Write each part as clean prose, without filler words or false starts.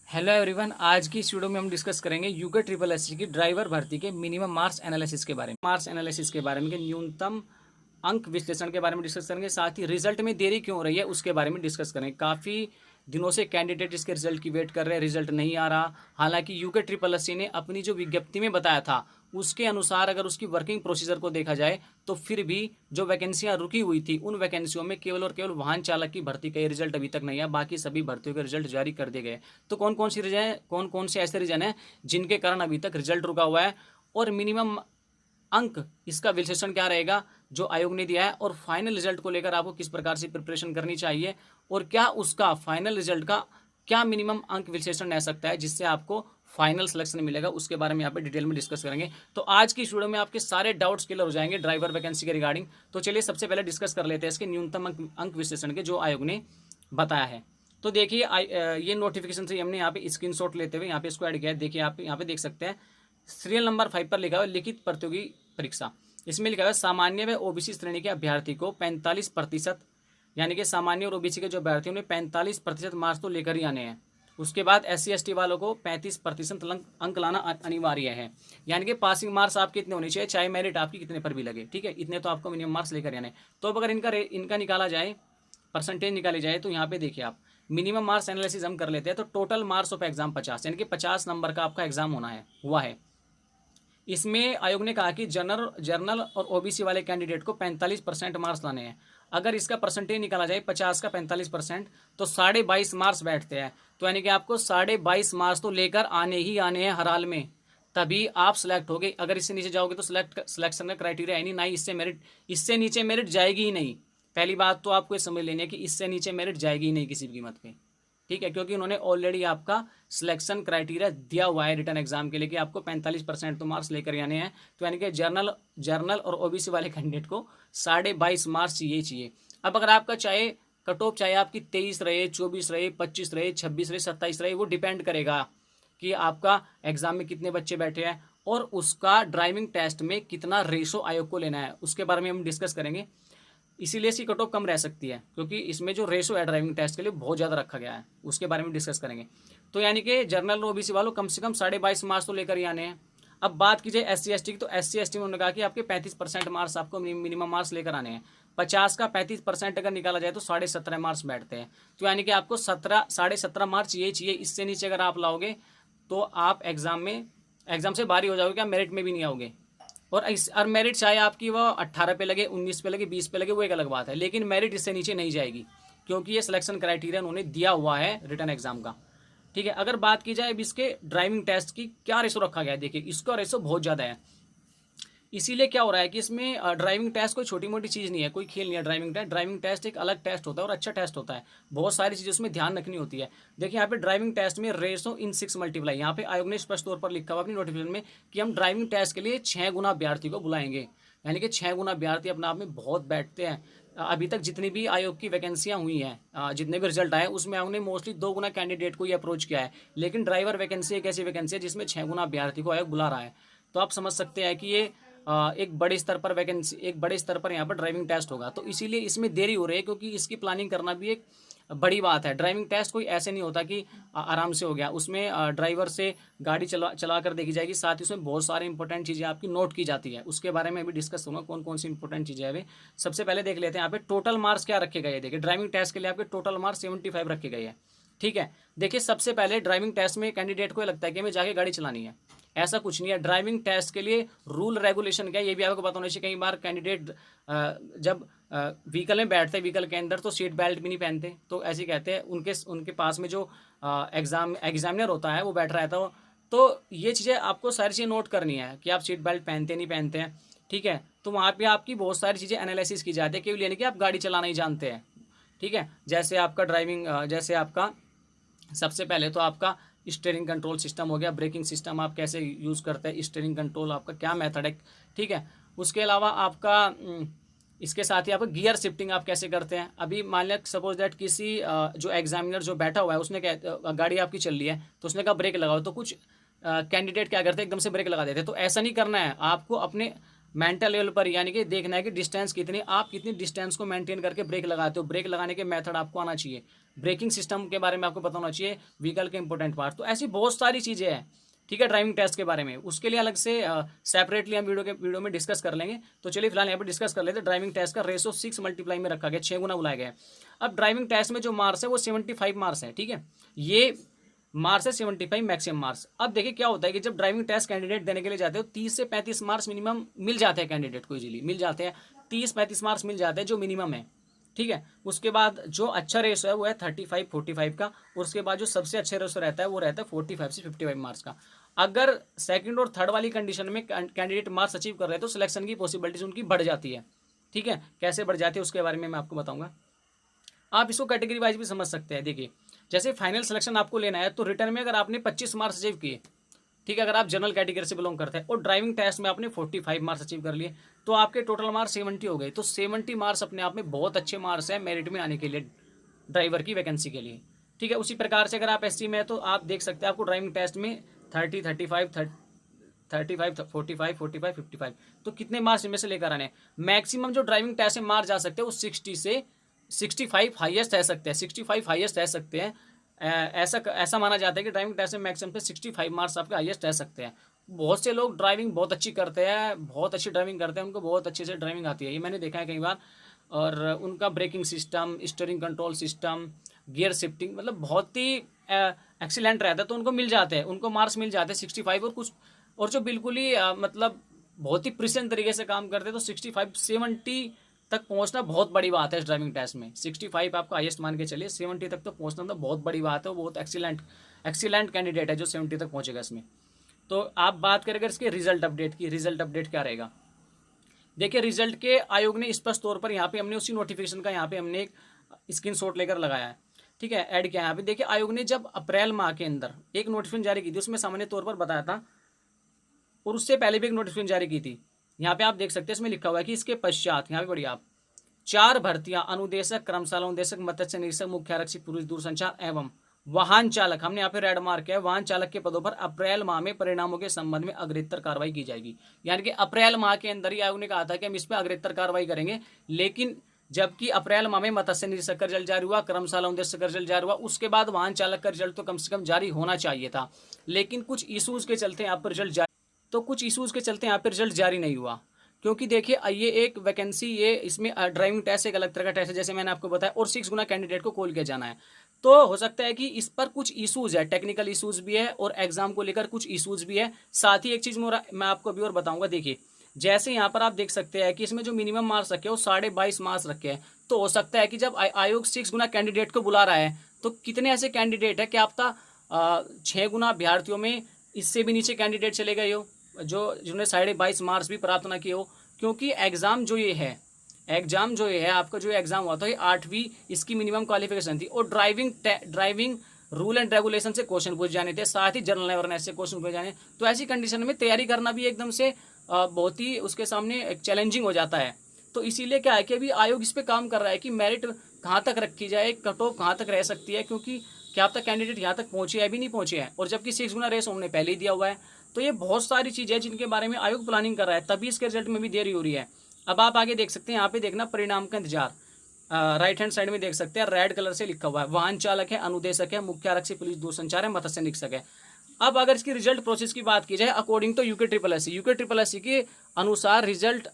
Hello everyone, आज की इस वीडियो में हम डिस्कस करेंगे यूके ट्रिपल एससी की ड्राइवर भर्ती के मिनिमम मार्क्स एनालिसिस के बारे में कि न्यूनतम अंक विश्लेषण के बारे में डिस्कस करेंगे। साथ ही रिजल्ट में देरी क्यों हो रही है उसके बारे में डिस्कस करेंगे। काफ़ी दिनों से कैंडिडेट इसके रिजल्ट की वेट कर रहे हैं, रिजल्ट नहीं आ रहा। हालांकि यूके ट्रिपल एससी ने अपनी जो विज्ञप्ति में बताया था उसके अनुसार अगर उसकी वर्किंग प्रोसीजर को देखा जाए तो फिर भी जो वैकेंसियां रुकी हुई थी उन वैकेंसियों में केवल और केवल वाहन चालक की भर्ती का रिजल्ट अभी तक नहीं है, बाकी सभी भर्तियों के रिजल्ट जारी कर दिए गए। तो कौन कौन से ऐसे रीजन है जिनके कारण अभी तक रिजल्ट रुका हुआ है, और मिनिमम अंक इसका विश्लेषण क्या रहेगा जो आयोग ने दिया है, और फाइनल रिजल्ट को लेकर आपको किस प्रकार से प्रिपरेशन करनी चाहिए, और क्या उसका फाइनल रिजल्ट का क्या मिनिमम अंक विश्लेषण रह सकता है जिससे आपको फाइनल सिलेक्शन मिलेगा, उसके बारे में यहाँ पे डिटेल में डिस्कस करेंगे। तो आज की इस वीडियो में आपके सारे डाउट्स क्लियर हो जाएंगे ड्राइवर वैकेंसी के रिगार्डिंग। तो चलिए सबसे पहले डिस्कस कर लेते हैं इसके न्यूनतम अंक विश्लेषण के जो आयोग ने बताया है। तो देखिए ये नोटिफिकेशन से हमने यहाँ पे स्क्रीनशॉट लेते हुए यहाँ पे इसको ऐड किया है। देखिए आप यहाँ पे देख सकते हैं सीरियल नंबर 5 पर लिखा हुआ है लिखित प्रतियोगी परीक्षा। इसमें लिखा हुआ है सामान्य व ओबीसी श्रेणी के अभ्यर्थी को 45%, यानी कि सामान्य और ओबीसी के जो अभ्यर्थी उन्हें 45% मार्क्स तो लेकर ही आने हैं। उसके बाद SC ST वालों को 35% अंक लाना अनिवार्य है। यानी कि पासिंग मार्क्स आपके इतने होने चाहिए, चाहे मेरिट आपकी कितने पर भी लगे, ठीक है, इतने तो आपको मिनिमम मार्क्स लेकर आने। तो अब अगर इनका निकाला जाए, परसेंटेज निकाली जाए, तो यहाँ पे देखिए आप मिनिमम मार्क्स एनालिसिस हम कर लेते हैं। तो टोटल मार्क्स ऑफ एग्जाम 50, यानी कि 50 नंबर का आपका एग्जाम हुआ है। इसमें आयोग ने कहा कि जर्नल और ओबीसी वाले कैंडिडेट को 45% मार्क्स लाने हैं। अगर इसका परसेंटेज निकाला जाए 50 का 45%, तो 22.5 मार्क्स बैठते हैं। तो यानी कि आपको 22.5 मार्क्स तो लेकर आने ही आने हैं हर हाल में, तभी आप सिलेक्ट होगे। अगर इससे नीचे जाओगे तो सिलेक्शन का क्राइटेरिया है नहीं, इससे नीचे मेरिट जाएगी ही नहीं। पहली बात तो आपको ये समझ लेनी है कि इससे नीचे मेरिट जाएगी ही नहीं किसी भी कीमत पे, ठीक है, क्योंकि उन्होंने ऑलरेडी आपका सिलेक्शन क्राइटेरिया दिया हुआ है रिटर्न एग्जाम के लिए कि आपको 45% तो मार्क्स लेकर आने हैं। तो यानी कि जर्नल और ओबीसी वाले कैंडिडेट को 22.5 मार्क्स चाहिए। अब अगर आपका कट ऑफ चाहे आपकी 23 रहे, 24 रहे, 25 रहे, 26 रहे, 27 रहे, वो डिपेंड करेगा कि आपका एग्जाम में कितने बच्चे बैठे हैं और उसका ड्राइविंग टेस्ट में कितना रेशो आयोग को लेना है, उसके बारे में हम डिस्कस करेंगे। इसीलिए इसकी कट ऑफ कम रह सकती है क्योंकि इसमें जो रेशो है ड्राइविंग टेस्ट के लिए बहुत ज़्यादा रखा गया है, उसके बारे में डिस्कस करेंगे। तो यानी कि जर्नल और ओबीसी वालों कम से कम 22.5 मार्क्स तो लेकर ही आने हैं। अब बात कीजिए SC ST की, तो SC ST में उन्होंने कहा कि आपके 35% मार्क्स आपको मिनिमम मार्क्स लेकर आने हैं। 50 का 35% अगर निकाला जाए तो 17.5 मार्क्स बैठते हैं। तो यानी कि आपको 17.5 मार्क्स ये चाहिए। इससे नीचे अगर आप लाओगे तो आप एग्जाम से बाहर हो जाओगे, क्या मेरिट में भी नहीं आओगे। और मेरिट चाहे आपकी वो 18 पे लगे, 19 पे लगे, 20 पे लगे, वो एक अलग बात है, लेकिन मेरिट इससे नीचे नहीं जाएगी क्योंकि ये सिलेक्शन क्राइटेरिया उन्होंने दिया हुआ है रिटर्न एग्जाम का, ठीक है। अगर बात की जाए अब इसके ड्राइविंग टेस्ट की क्या रेशो रखा गया है, देखिए इसका रेशो बहुत ज़्यादा है। इसीलिए क्या हो रहा है कि इसमें ड्राइविंग टेस्ट कोई छोटी मोटी चीज़ नहीं है, कोई खेल नहीं है। ड्राइविंग टेस्ट एक अलग टेस्ट होता है और अच्छा टेस्ट होता है। बहुत सारी चीज़ें उसमें ध्यान रखनी होती है। देखिए यहाँ पे ड्राइविंग टेस्ट में रेशो इन 6 मल्टीप्लाई, यहाँ पे आयोग ने स्पष्ट तौर पर लिखा हुआ अपनी नोटिफिकेशन में कि हम ड्राइविंग टेस्ट के लिए 6 गुना अभ्यर्थी को बुलाएंगे। यानी कि 6 गुना अभ्यर्थी अपने आप में बहुत बैठते हैं। अभी तक जितनी भी आयोग की वैकेंसियां हुई हैं, जितने भी रिजल्ट आए, उसमें आयोग ने मोस्टली 2 गुना कैंडिडेट को ही अप्रोच किया है। लेकिन ड्राइवर वैकेंसी एक ऐसी वैकेंसी है जिसमें 6 गुना अभ्यर्थी को आयोग बुला रहा है। तो आप समझ सकते हैं कि ये एक बड़े स्तर पर यहाँ पर ड्राइविंग टेस्ट होगा। तो इसीलिए इसमें देरी हो रही है क्योंकि इसकी प्लानिंग करना भी एक बड़ी बात है। ड्राइविंग टेस्ट कोई ऐसे नहीं होता कि आराम से हो गया। उसमें ड्राइवर से गाड़ी चला कर देखी जाएगी, साथ ही उसमें बहुत सारी इंपॉर्टेंट चीज़ें आपकी नोट की जाती है। उसके बारे में भी डिस्कस करूँगा कौन कौन सी इंपॉर्टेंट चीज़ें हैं वे। सबसे पहले देख लेते हैं यहाँ पे टोटल मार्क्स क्या रखे गए हैं। देखिए ड्राइविंग टेस्ट के लिए आपके टोटल मार्क्स 75 रखे गए हैं, ठीक है। देखिए सबसे पहले ड्राइविंग टेस्ट में कैंडिडेट को लगता है कि हमें जाके गाड़ी चलानी है, ऐसा कुछ नहीं है। ड्राइविंग टेस्ट के लिए रूल रेगुलेशन क्या है ये भी आपको पता होना चाहिए। कई बार कैंडिडेट जब व्हीकल में बैठते हैं, व्हीकल के अंदर, तो सीट बेल्ट भी नहीं पहनते। तो ऐसे कहते हैं उनके पास में जो एग्जामिनर होता है वो बैठ रहा है। तो ये चीज़ें आपको सारी चीज़ें नोट करनी है कि आप सीट बेल्ट पहनते नहीं पहनते हैं, ठीक है। तो वहाँ पे आपकी बहुत सारी चीज़ें एनालिसिस की जाती है, केवल यानी कि आप गाड़ी चलाना ही जानते हैं, ठीक है। जैसे आपका सबसे पहले तो आपका स्टीयरिंग कंट्रोल सिस्टम हो गया, ब्रेकिंग सिस्टम आप कैसे यूज़ करते हैं, स्टीयरिंग कंट्रोल आपका क्या मेथड है, ठीक है। उसके अलावा आपका इसके साथ ही आपका गियर शिफ्टिंग आप कैसे करते हैं। अभी मान लिया सपोज दैट किसी जो एग्जामिनर जो बैठा हुआ है उसने गाड़ी आपकी चल रही है तो उसने कहा ब्रेक लगाओ, तो कुछ कैंडिडेट क्या करते हैं एकदम से ब्रेक लगा देते हैं। तो ऐसा नहीं करना है, आपको अपने मेंटल लेवल पर यानी कि देखना है कि डिस्टेंस कितनी, आप कितनी डिस्टेंस को मेंटेन करके ब्रेक लगाते हो। ब्रेक लगाने के मेथड आपको आना चाहिए। ब्रेकिंग सिस्टम के बारे में आपको पता होना चाहिए, व्हीकल के इंपॉर्टेंट पार्ट। तो ऐसी बहुत सारी चीज़ें हैं, ठीक है, ड्राइविंग टेस्ट के बारे में। उसके लिए अलग से सेपरेटली हम वीडियो में डिस्कस कर लेंगे। तो चलिए फिलहाल यहाँ पे डिस्कस कर लेते हैं। ड्राइविंग टेस्ट का रेशो 6 मल्टीप्लाई में रखा गया, 6 गुना बुलाया गया है। अब ड्राइविंग टेस्ट में जो मार्क्स है वो 75 मार्क्स है, ठीक है, ये मार्क्स है 75 मैक्सिमम मार्क्स। अब देखिए क्या होता है कि जब ड्राइविंग टेस्ट कैंडिडेट देने के लिए जाते हो 30 से 35 मार्क्स मिनिमम मिल जाते हैं कैंडिडेट को, इजीली मिल जाते हैं, 30-35 मार्क्स मिल जाते हैं जो मिनिमम है, ठीक है। उसके बाद जो अच्छा रेशो है वो है 35-45 का, और उसके बाद जो सबसे अच्छा रेशो रहता है वो रहता है 45 से 55 मार्क्स का। अगर सेकंड और थर्ड वाली कंडीशन में कैंडिडेट मार्क्स अचीव कर रहे हैं तो सिलेक्शन की पॉसिबिलिटीज उनकी बढ़ जाती है, ठीक है। कैसे बढ़ जाती है उसके बारे में मैं आपको बताऊंगा। आप इसको कैटेगरी वाइज भी समझ सकते हैं। देखिए जैसे फाइनल सिलेक्शन आपको लेना है तो रिटर्न में अगर आपने 25 मार्क्स अचीव किए, ठीक है, अगर आप जनरल कैटेगरी से बिलोंग करते हैं, और ड्राइविंग टेस्ट में आपने 45 मार्क्स अचीव कर लिए, तो आपके टोटल मार्क्स 70 हो गए। तो 70 मार्क्स अपने आप में बहुत अच्छे मार्क्स है मेरिट में आने के लिए, ड्राइवर की वैकेंसी के लिए, ठीक है। उसी प्रकार से अगर आप एससी में है तो आप देख सकते हैं आपको ड्राइविंग टेस्ट में 30, 35, 35, 45, 45, 55, तो कितने मार्क्स इनमें से लेकर आने। मैक्सिमम जो ड्राइविंग टेस्ट में मार्क्स जा सकते हैं वो 60 से 65 हाईएस्ट रह सकते हैं, 65 हाईएस्ट रह सकते हैं। ऐसा माना जाता है कि ड्राइविंग टेस्ट में मैक्सिमम पे 65 मार्क्स आपके हाईएस्ट रह सकते हैं। बहुत से लोग ड्राइविंग बहुत अच्छी करते हैं, बहुत अच्छी ड्राइविंग करते हैं, उनको बहुत अच्छे से ड्राइविंग आती है, ये मैंने देखा है कई बार। और उनका braking system, steering control system, gear shifting, मतलब बहुत ही एक्सीलेंट रहता है, तो उनको मिल जाते हैं, उनको मार्क्स मिल जाते हैं 65। और कुछ और जो बिल्कुल ही मतलब बहुत ही प्रिसिजन तरीके से काम करते हैं तो 65-70 तक पहुंचना बहुत बड़ी बात है इस ड्राइविंग टेस्ट में। 65 आपका हाईएस्ट मान के चलिए, 70 तक तो पहुंचना तो बहुत बड़ी बात है, वो बहुत एक्सीलेंट कैंडिडेट है जो 70 तक पहुंचेगा इसमें। तो आप बात करें अगर इसके रिजल्ट अपडेट की, रिजल्ट अपडेट क्या रहेगा। देखिए रिजल्ट के आयोग ने स्पष्ट तौर पर यहाँ पे हमने उसी नोटिफिकेशन का यहाँ पे हमने एक स्क्रीनशॉट लेकर लगाया है, ठीक है, ऐड किया है यहाँ पे। देखिए आयोग ने जब अप्रैल माह के अंदर एक नोटिफिकेशन जारी की थी, उसमें सामान्य तौर पर बताया था, और उससे पहले भी एक नोटिफिकेशन जारी की थी। यहाँ पे आप देख सकते हैं इसमें लिखा हुआ है कि इसके पश्चात, यहाँ पे पढ़िए आप, 4 भर्तियां अनुदेशक, कर्मशाला अनुदेशक, मत्स्य निरीक्षक, मुख्य आरक्षी, पुलिस दूरसंचार एवं वाहन चालक, हमने यहाँ पे रेड मार्क किया है, वाहन चालक के पदों पर अप्रैल माह में परिणामों के संबंध में अग्रेतर कार्रवाई की जाएगी। यानी कि अप्रैल माह के अंदर ही आयोग ने कहा था कि हम इस पर अग्रेतर कार्रवाई करेंगे, लेकिन जबकि अप्रैल माह में मत्स्य निरीक्षक का रिजल्ट जारी हुआ, कर्मशाला अनुदेशक का रिजल्ट जारी हुआ, उसके बाद वाहन चालक का रिजल्ट तो कम से कम जारी होना चाहिए था, लेकिन कुछ इशूज के चलते यहाँ पर रिजल्ट कुछ इशूज़ के चलते यहाँ पे रिजल्ट जारी नहीं हुआ। क्योंकि देखिए ये एक वैकेंसी, ये इसमें ड्राइविंग टेस्ट एक अलग तरह का टेस्ट है जैसे मैंने आपको बताया, और 6 गुना कैंडिडेट को कॉल किया जाना है। तो हो सकता है कि इस पर कुछ इशूज़ है, टेक्निकल इशूज़ भी है और एग्जाम को लेकर कुछ इशूज़ भी है। साथ ही एक चीज़ मैं आपको अभी और बताऊँगा। देखिए जैसे यहाँ पर आप देख सकते हैं कि इसमें जो मिनिमम मार्क्स रखे हैं वो 22.5 मार्क्स रखे हैं। तो हो सकता है कि जब आयोग 6 गुना कैंडिडेट को बुला रहा है तो कितने ऐसे कैंडिडेट है कि आप 6 गुना अभ्यर्थियों में इससे भी नीचे कैंडिडेट चले गए हो जो जिन्होंने 22.5 मार्क्स भी प्राप्त ना किए हो। क्योंकि एग्ज़ाम जो ये है आपका जो एग्ज़ाम हुआ था ये 8वीं इसकी मिनिमम क्वालिफिकेशन थी, और ड्राइविंग रूल एंड रेगुलेशन से क्वेश्चन पूछे जाने थे, साथ ही जनरल अवेयरनेस से क्वेश्चन पूछे जाने। तो ऐसी कंडीशन में तैयारी करना भी एकदम से बहुत ही उसके सामने चैलेंजिंग हो जाता है। तो इसीलिए क्या है कि अभी आयोग इस पर काम कर रहा है कि मेरिट कहाँ तक रखी जाए, कट ऑफ कहाँ तक रह सकती है, क्योंकि क्या अब तक कैंडिडेट यहाँ तक पहुँचे है भी नहीं पहुँचे हैं, और जबकि 6 गुना रेस उन्होंने पहले ही दिया हुआ है। तो ये बहुत सारी चीज़ें हैं जिनके बारे में आयोग प्लानिंग कर रहा है, तभी इसके रिजल्ट में भी देरी हो रही है। अब आप आगे देख सकते हैं, यहाँ पे देखना परिणाम का इंतजार, राइट हैंड साइड में देख सकते हैं रेड कलर से लिखा हुआ है, वाहन चालक है, अनुदेशक है, मुख्य आरक्षी, पुलिस दूरसंचार है, मत्स्य निरीक्षक है। अब अगर इसकी रिजल्ट प्रोसेस की बात की जाए according to UK triple S के अनुसार रिजल्ट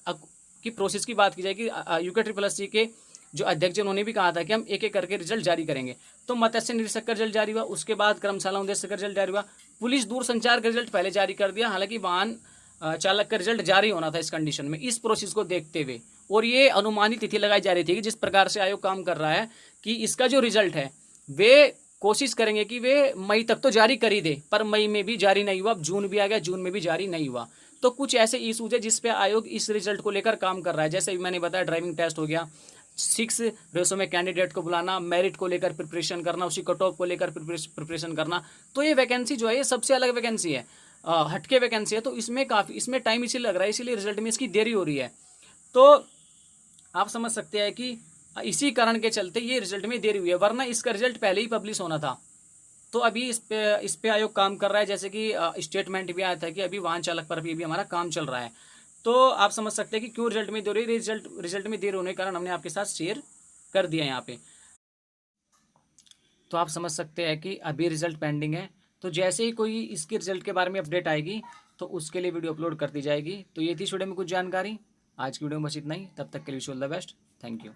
की प्रोसेस की बात की जाए कि यूके ट्रिपल एस के जो अध्यक्ष उन्होंने भी कहा था कि हम एक एक करके रिजल्ट जारी करेंगे। तो मत्स्य निरीक्षक का रिजल्ट जारी हुआ, उसके बाद कर्मशाला अनुदेशक का रिजल्ट जारी हुआ, पुलिस दूरसंचार का रिजल्ट पहले जारी कर दिया, हालांकि वाहन चालक का रिजल्ट जारी होना था इस कंडीशन में। इस प्रोसेस को देखते हुए और ये अनुमानित तिथि लगाई जा रही थी कि जिस प्रकार से आयोग काम कर रहा है कि इसका जो रिजल्ट है वे कोशिश करेंगे कि वे मई तक तो जारी कर ही दे, पर मई में भी जारी नहीं हुआ। अब जून भी आ गया, जून में भी जारी नहीं हुआ। तो कुछ ऐसे इशूज है जिस पे आयोग इस रिजल्ट को लेकर काम कर रहा है। जैसे मैंने बताया ड्राइविंग टेस्ट हो गया, 6 रेसों में कैंडिडेट को बुलाना, मेरिट को लेकर प्रिपरेशन करना, उसी कट ऑफ को लेकर प्रिपरेशन करना। तो ये वैकेंसी जो है ये सबसे अलग वैकेंसी है, हटके वैकेंसी है। तो इसमें टाइम इसीलिए लग रहा है, इसीलिए रिजल्ट में इसकी देरी हो रही है। तो आप समझ सकते हैं कि इसी कारण के चलते ये रिजल्ट में देरी हुई है, वरना इसका रिजल्ट पहले ही पब्लिश होना था। तो अभी इस पे आयोग काम कर रहा है। जैसे कि स्टेटमेंट भी आया था कि अभी वाहन चालक पर भी हमारा काम चल रहा है। तो आप समझ सकते हैं कि क्यों रिजल्ट में देरी हो रही है। रिजल्ट में देर होने के कारण हमने आपके साथ शेयर कर दिया यहाँ पे। तो आप समझ सकते हैं कि अभी रिजल्ट पेंडिंग है। तो जैसे ही कोई इसके रिजल्ट के बारे में अपडेट आएगी तो उसके लिए वीडियो अपलोड कर दी जाएगी। तो ये थी वीडियो में कुछ जानकारी। आज की वीडियो में बस इतना ही। तब तक के लिए wish all the best. Thank you.